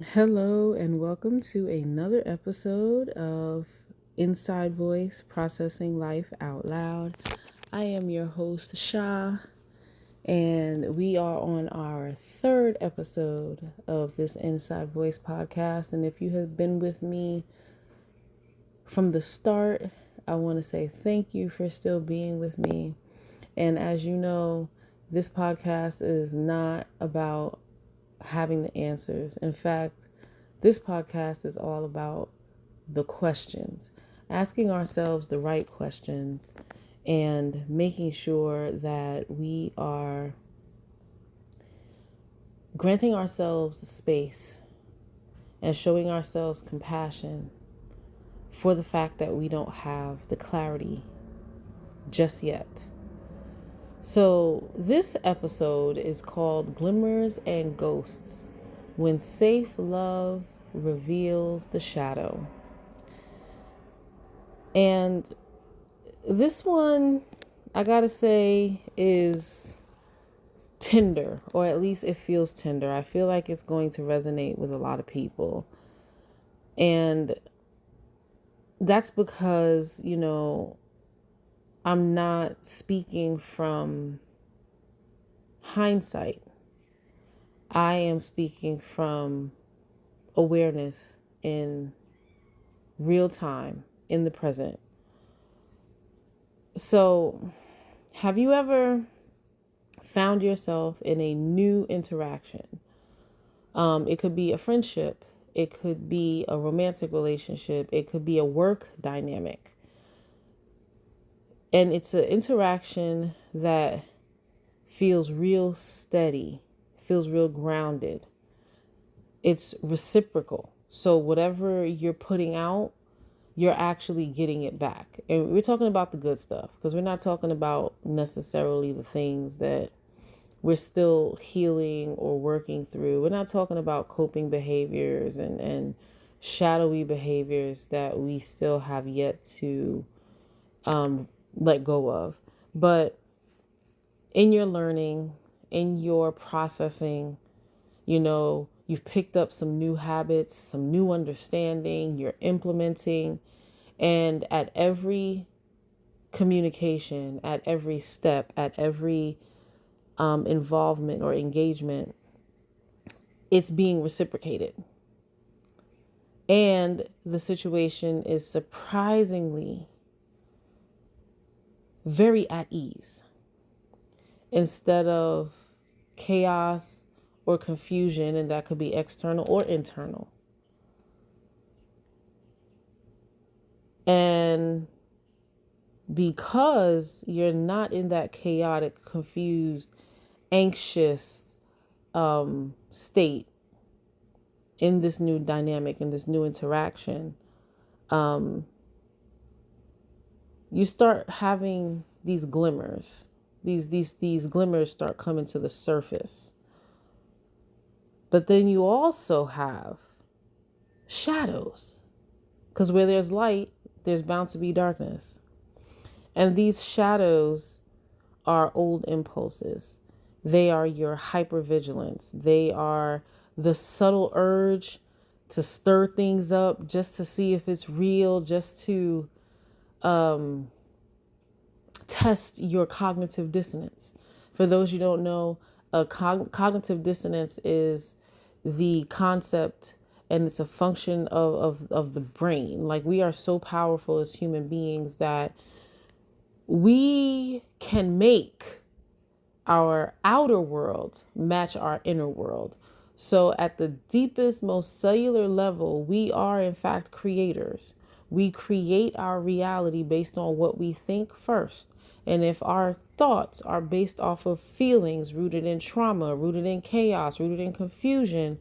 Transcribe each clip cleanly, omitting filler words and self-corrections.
Hello, and welcome to another episode of Inside Voice Processing Life Out Loud. I am your host, Shah, and we are on our third episode of this Inside Voice podcast. And if you have been with me from the start, I want to say thank you for still being with me. And as you know, this podcast is not about having the answers. In fact, this podcast is all about the questions, asking ourselves the right questions and making sure that we are granting ourselves space and showing ourselves compassion for the fact that we don't have the clarity just yet. So, this episode is called Glimmers and Ghosts When Safe Love Reveals the Shadow. And this one, I gotta say, is tender, or at least it feels tender. I feel like it's going to resonate with a lot of people. And that's because, I'm not speaking from hindsight. I am speaking from awareness in real time, in the present. So, have you ever found yourself in a new interaction? It could be a friendship, it could be a romantic relationship, it could be a work dynamic. And it's an interaction that feels real steady, feels real grounded. It's reciprocal. So whatever you're putting out, you're actually getting it back. And we're talking about the good stuff because we're not talking about necessarily the things that we're still healing or working through. We're not talking about coping behaviors and shadowy behaviors that we still have yet to let go of. But in your learning, in your processing, you've picked up some new habits, some new understanding, you're implementing. And at every communication, at every step, at every involvement or engagement, it's being reciprocated. And the situation is surprisingly very at ease instead of chaos or confusion, and that could be external or internal. And because you're not in that chaotic, confused, anxious state in this new dynamic, in this new interaction, you start having these glimmers. These glimmers start coming to the surface. But then you also have shadows, because where there's light, there's bound to be darkness. And these shadows are old impulses. They are your hypervigilance. They are the subtle urge to stir things up just to see if it's real, just to test your cognitive dissonance. For those you don't know, cognitive dissonance is the concept and it's a function of the brain. Like, we are so powerful as human beings that we can make our outer world match our inner world. So at the deepest, most cellular level, we are in fact creators. We create our reality based on what we think first. And if our thoughts are based off of feelings rooted in trauma, rooted in chaos, rooted in confusion,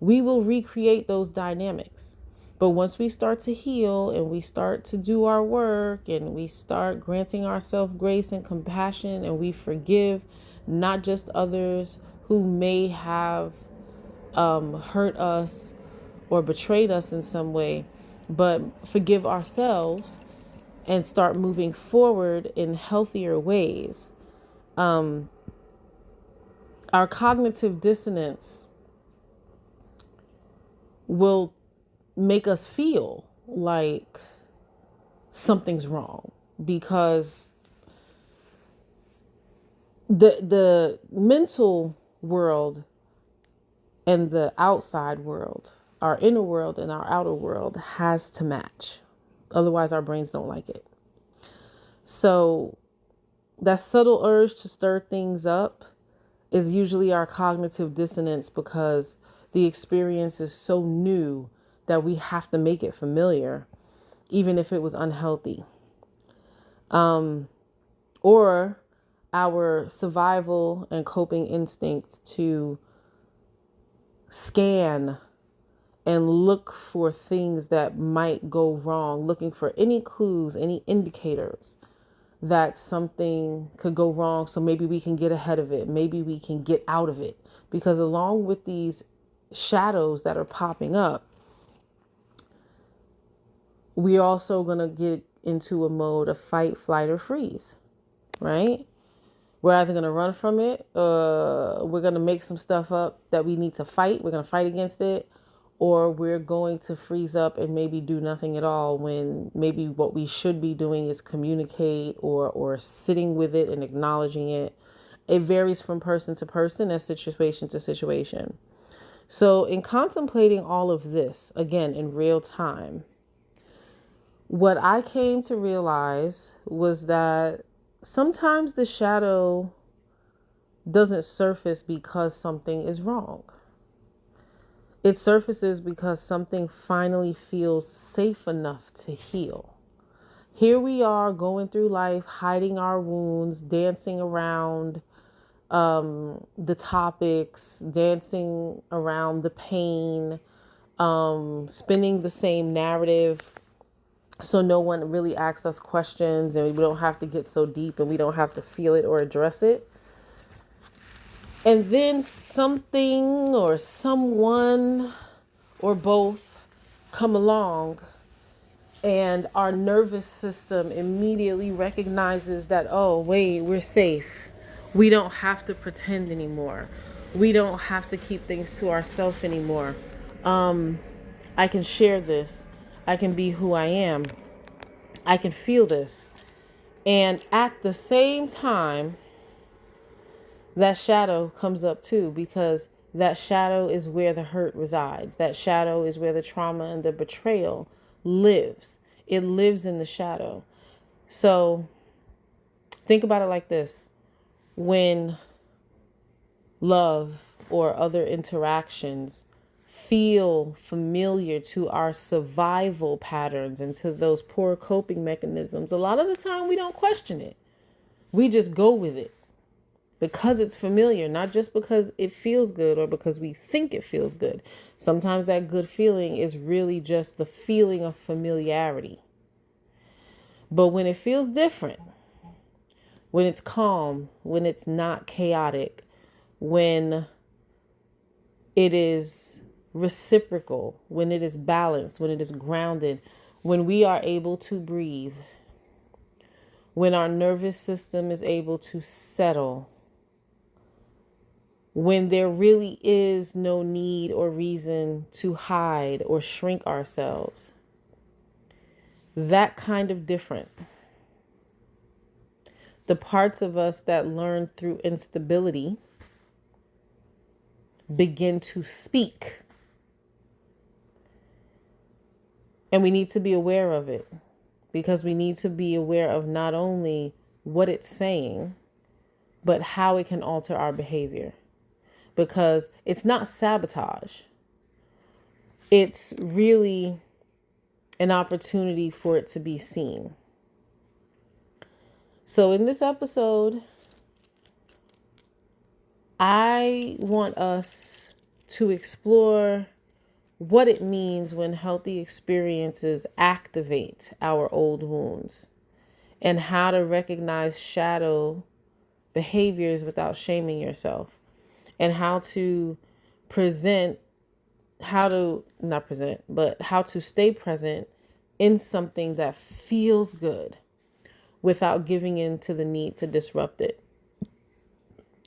we will recreate those dynamics. But once we start to heal and we start to do our work and we start granting ourselves grace and compassion and we forgive not just others who may have hurt us or betrayed us in some way, but forgive ourselves and start moving forward in healthier ways, our cognitive dissonance will make us feel like something's wrong, because the mental world and the outside world, our inner world and our outer world, has to match. Otherwise, our brains don't like it. So that subtle urge to stir things up is usually our cognitive dissonance, because the experience is so new that we have to make it familiar, even if it was unhealthy. Or our survival and coping instinct to scan and look for things that might go wrong, looking for any clues, any indicators that something could go wrong, so maybe we can get ahead of it, maybe we can get out of it. Because along with these shadows that are popping up, we're also going to get into a mode of fight, flight, or freeze, right? We're either going to run from it, we're going to make some stuff up that we need to fight, we're going to fight against it, or we're going to freeze up and maybe do nothing at all, when maybe what we should be doing is communicate or sitting with it and acknowledging it. It varies from person to person and situation to situation. So in contemplating all of this, again, in real time, what I came to realize was that sometimes the shadow doesn't surface because something is wrong. It surfaces because something finally feels safe enough to heal. Here we are going through life, hiding our wounds, dancing around the topics, dancing around the pain, spinning the same narrative, so no one really asks us questions, and we don't have to get so deep, and we don't have to feel it or address it. And then something or someone or both come along, and our nervous system immediately recognizes that, oh, wait, we're safe. We don't have to pretend anymore. We don't have to keep things to ourselves anymore. I can share this. I can be who I am. I can feel this. And at the same time, that shadow comes up too, because that shadow is where the hurt resides. That shadow is where the trauma and the betrayal lives. It lives in the shadow. So think about it like this. When love or other interactions feel familiar to our survival patterns and to those poor coping mechanisms, a lot of the time we don't question it. We just go with it because it's familiar, not just because it feels good or because we think it feels good. Sometimes that good feeling is really just the feeling of familiarity. But when it feels different, when it's calm, when it's not chaotic, when it is reciprocal, when it is balanced, when it is grounded, when we are able to breathe, when our nervous system is able to settle, when there really is no need or reason to hide or shrink ourselves, that kind of different. The parts of us that learn through instability begin to speak. And we need to be aware of it, because we need to be aware of not only what it's saying, but how it can alter our behavior. Because it's not sabotage. It's really an opportunity for it to be seen. So in this episode, I want us to explore what it means when healthy experiences activate our old wounds, and how to recognize shadow behaviors without shaming yourself, and how to how to stay present in something that feels good without giving in to the need to disrupt it.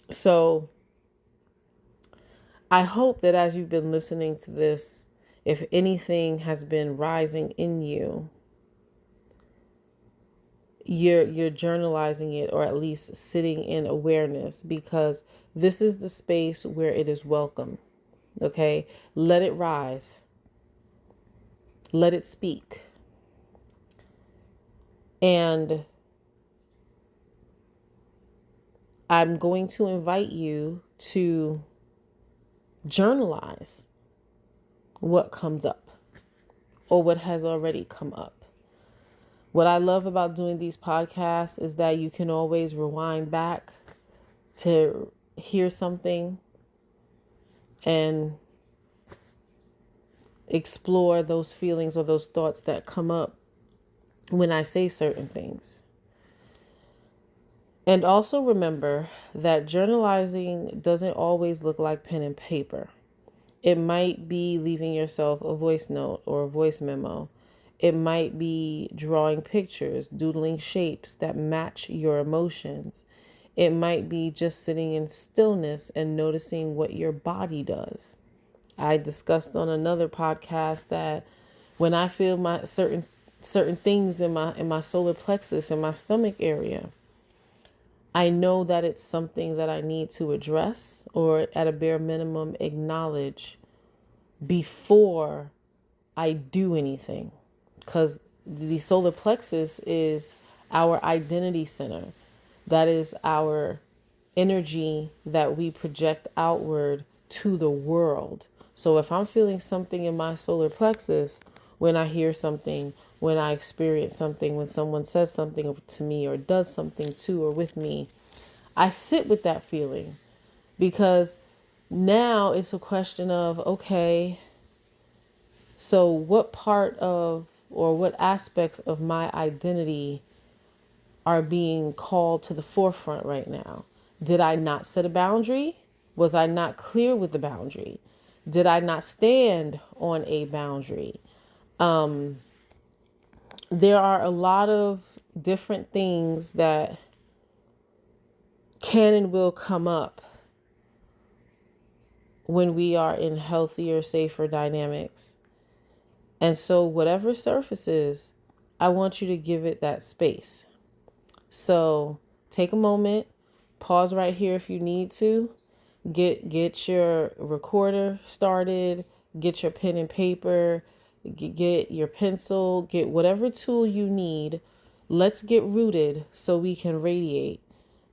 So I hope that as you've been listening to this, if anything has been rising in you, you're journalizing it, or at least sitting in awareness, because this is the space where it is welcome. Okay? Let it rise. Let it speak. And I'm going to invite you to journalize what comes up or what has already come up. What I love about doing these podcasts is that you can always rewind back to hear something and explore those feelings or those thoughts that come up when I say certain things. And also remember that journalizing doesn't always look like pen and paper. It might be leaving yourself a voice note or a voice memo. It might be drawing pictures, doodling shapes that match your emotions. It might be just sitting in stillness and noticing what your body does. I discussed on another podcast that when I feel my certain things in my solar plexus, in my stomach area, I know that it's something that I need to address, or at a bare minimum acknowledge before I do anything. Because the solar plexus is our identity center. That is our energy that we project outward to the world. So if I'm feeling something in my solar plexus, when I hear something, when I experience something, when someone says something to me or does something to or with me, I sit with that feeling, because now it's a question of, okay, so what part of, or what aspects of my identity are being called to the forefront right now? Did I not set a boundary? Was I not clear with the boundary? Did I not stand on a boundary? There are a lot of different things that can and will come up when we are in healthier, safer dynamics. And so whatever surfaces, I want you to give it that space. So take a moment, pause right here if you need to, get your recorder started, get your pen and paper, get your pencil, get whatever tool you need. Let's get rooted so we can radiate.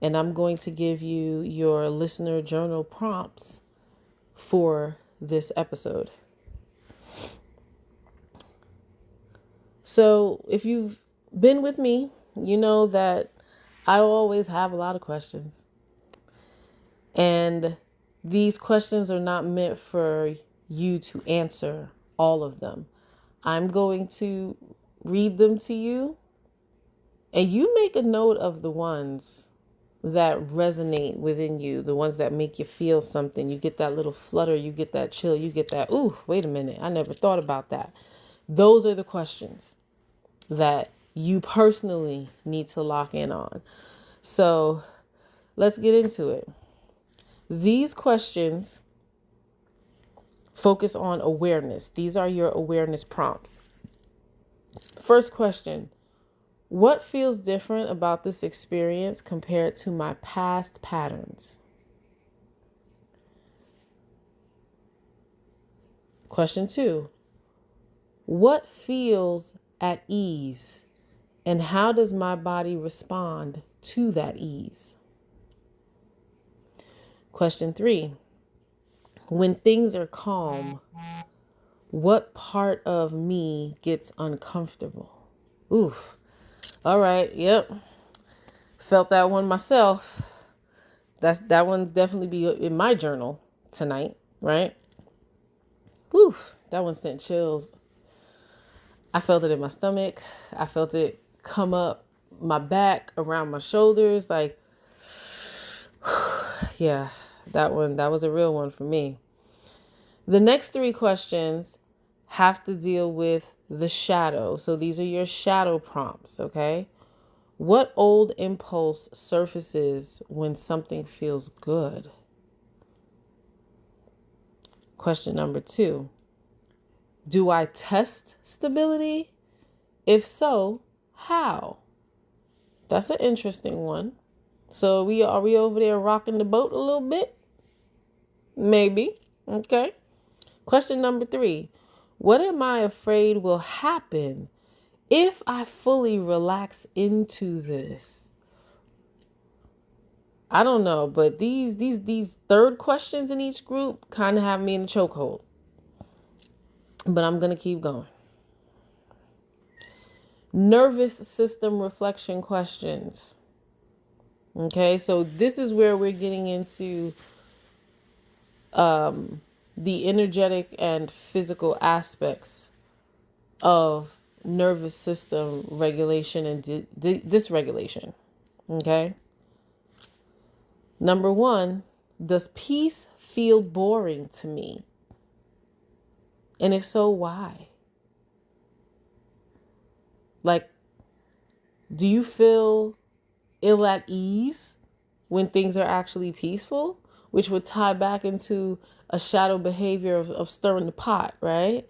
And I'm going to give you your listener journal prompts for this episode. So if you've been with me, you know that I always have a lot of questions. And these questions are not meant for you to answer all of them. I'm going to read them to you, and you make a note of the ones that resonate within you, the ones that make you feel something. You get that little flutter, you get that chill, you get that, ooh, wait a minute, I never thought about that. Those are the questions that you personally need to lock in on. So let's get into it. These questions focus on awareness. These are your awareness prompts. First question: what feels different about this experience compared to my past patterns? Question 2: what feels at ease, and how does my body respond to that ease? Question 3: when things are calm, what part of me gets uncomfortable? Oof. All right. Yep. Felt that one myself. That one definitely be in my journal tonight, right? Whew. That one sent chills. I felt it in my stomach. I felt it come up my back, around my shoulders. Like, yeah, that was a real one for me. The next 3 questions have to deal with the shadow. So these are your shadow prompts, okay? What old impulse surfaces when something feels good? Question number 2: Do I test stability? If so, how? That's an interesting one. So are we over there rocking the boat a little bit? Maybe. Okay. Question number 3. What am I afraid will happen if I fully relax into this? I don't know, but these third questions in each group kind of have me in a chokehold. But I'm going to keep going. Nervous system reflection questions. Okay, so this is where we're getting into the energetic and physical aspects of nervous system regulation and dysregulation. Okay. Number 1, does peace feel boring to me? And if so, why? Like, do you feel ill at ease when things are actually peaceful? Which would tie back into a shadow behavior of stirring the pot, right?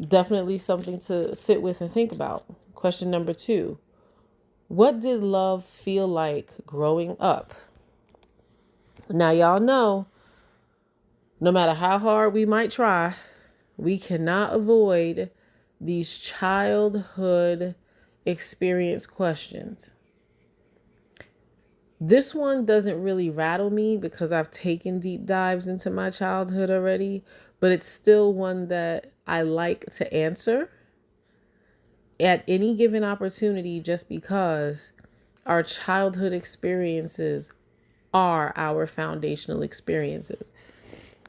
Definitely something to sit with and think about. Question number 2. What did love feel like growing up? Now, y'all know, no matter how hard we might try, we cannot avoid these childhood experience questions. This one doesn't really rattle me because I've taken deep dives into my childhood already, but it's still one that I like to answer at any given opportunity just because our childhood experiences are our foundational experiences.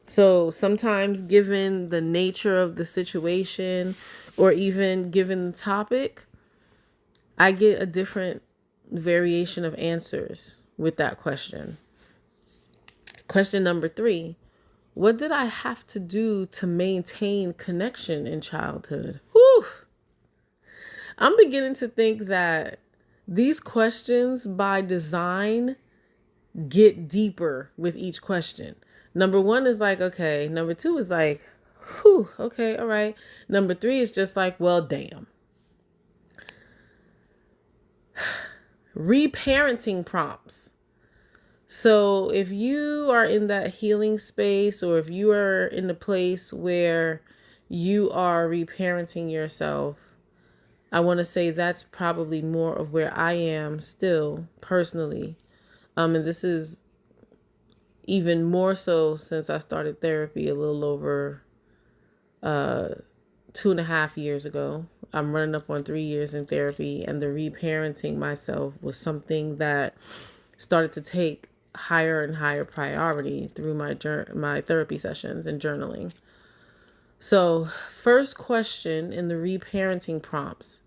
So sometimes, given the nature of the situation or even given the topic, I get a different variation of answers with that question. Question number 3. What did I have to do to maintain connection in childhood? Whew. I'm beginning to think that these questions by design get deeper with each question. Number 1 is like, okay. Number 2 is like, whew, okay, all right. Number 3 is just like, well, damn. Reparenting prompts. So if you are in that healing space, or if you are in the place where you are reparenting yourself, I want to say that's probably more of where I am still personally. And this is even more so since I started therapy a little over 2.5 years ago. I'm running up on 3 years in therapy, and the reparenting myself was something that started to take higher and higher priority through my therapy sessions and journaling. So, first question in the reparenting prompts: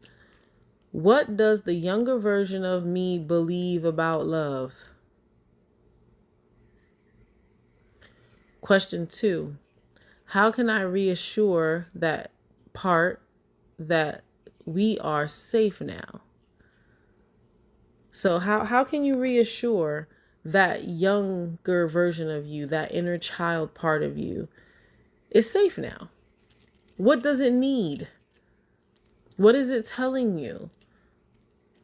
what does the younger version of me believe about love? Question 2: how can I reassure that part that we are safe now? So how can you reassure that younger version of you, that inner child part of you, is safe now? What does it need? What is it telling you?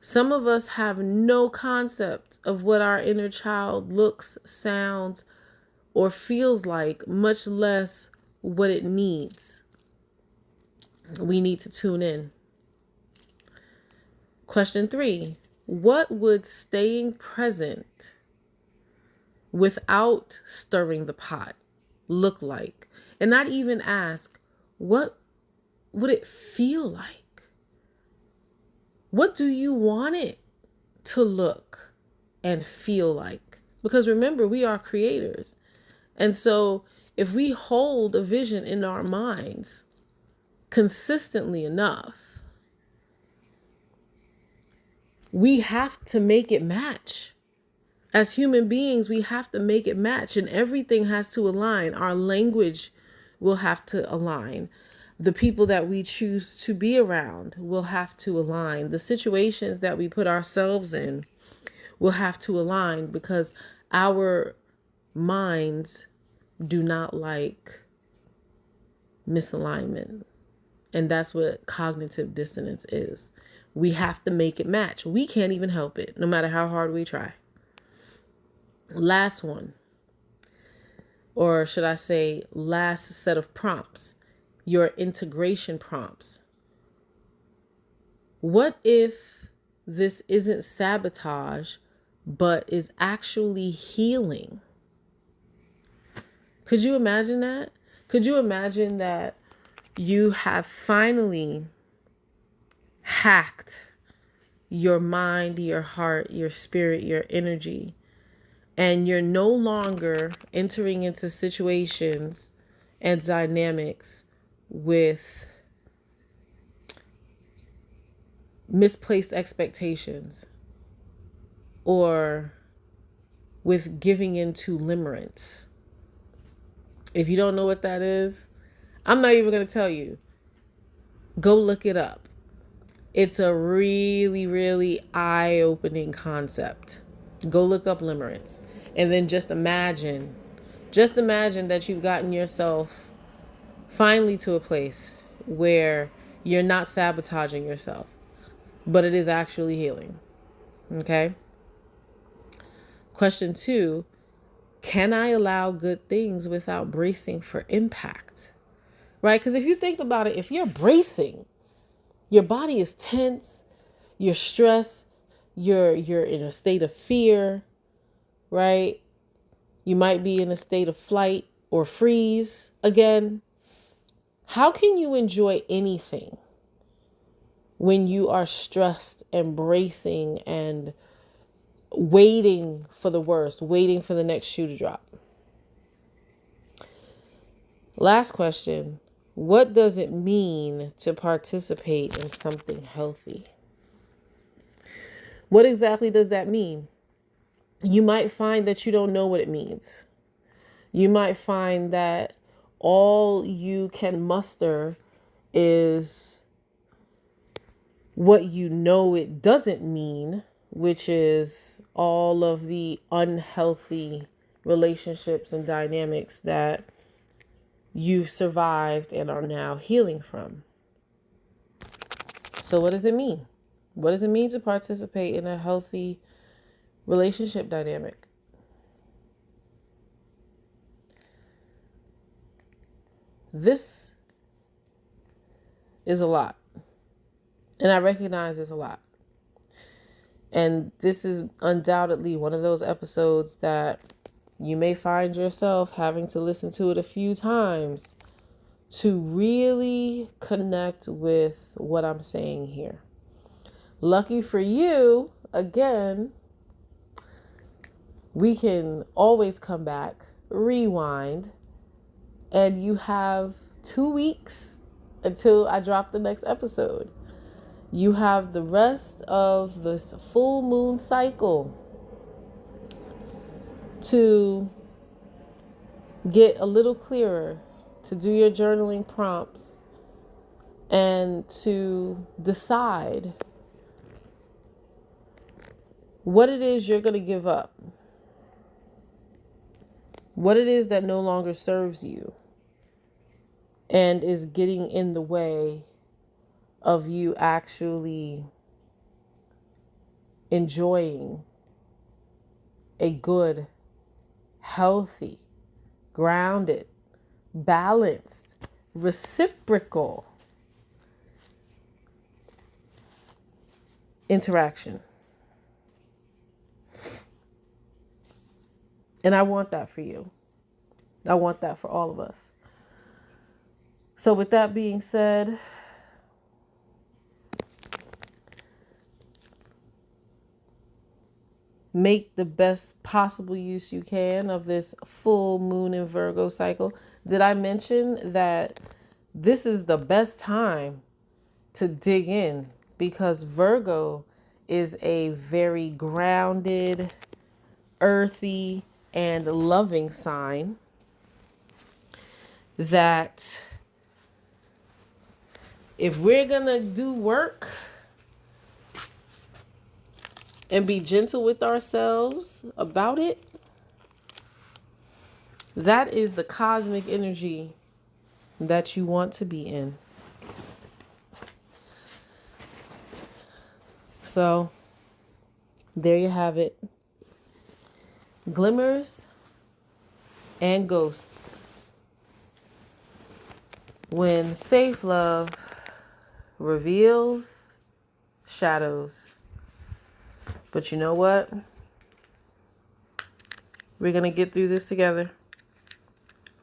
Some of us have no concept of what our inner child looks, sounds, or feels like, much less what it needs. We need to tune in. Question 3: what would staying present without stirring the pot look like? And not even ask, what would it feel like? What do you want it to look and feel like? Because remember, we are creators. And so if we hold a vision in our minds consistently enough, we have to make it match. As human beings, we have to make it match, and everything has to align. Our language will have to align. The people that we choose to be around will have to align. The situations that we put ourselves in will have to align, because our minds do not like misalignment. And that's what cognitive dissonance is. We have to make it match. We can't even help it, no matter how hard we try. Last one, or should I say last set of prompts, your integration prompts. What if this isn't sabotage, but is actually healing? Could you imagine that? Could you imagine that you have finally hacked your mind, your heart, your spirit, your energy, and you're no longer entering into situations and dynamics with misplaced expectations or with giving into limerence? If you don't know what that is, I'm not even going to tell you. Go look it up. It's a really, really eye-opening concept. Go look up limerence. And then just imagine that you've gotten yourself finally to a place where you're not sabotaging yourself, but it is actually healing. Okay? Question 2, can I allow good things without bracing for impact? Right? Because if you think about it, if you're bracing, your body is tense, you're stressed, you're in a state of fear, right? You might be in a state of flight or freeze again. How can you enjoy anything when you are stressed and bracing and waiting for the worst, waiting for the next shoe to drop? Last question. What does it mean to participate in something healthy? What exactly does that mean? You might find that you don't know what it means. You might find that all you can muster is what you know it doesn't mean, which is all of the unhealthy relationships and dynamics that you've survived and are now healing from. So what does it mean? What does it mean to participate in a healthy relationship dynamic? This is a lot. And I recognize it's a lot. And this is undoubtedly one of those episodes that you may find yourself having to listen to it a few times to really connect with what I'm saying here. Lucky for you, again, we can always come back, rewind, and you have 2 weeks until I drop the next episode. You have the rest of this full moon cycle to get a little clearer, to do your journaling prompts, and to decide what it is you're going to give up, what it is that no longer serves you and is getting in the way of you actually enjoying a good, healthy, grounded, balanced, reciprocal interaction. And I want that for you. I want that for all of us. So with that being said, make the best possible use you can of this full moon in Virgo cycle. Did I mention that this is the best time to dig in? Because Virgo is a very grounded, earthy, and loving sign that if we're gonna do work and be gentle with ourselves about it, that is the cosmic energy that you want to be in. So there you have it. Glimmers and ghosts. When safe love reveals shadows. But you know what? We're going to get through this together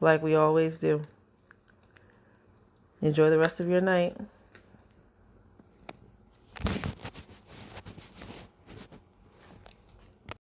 like we always do. Enjoy the rest of your night.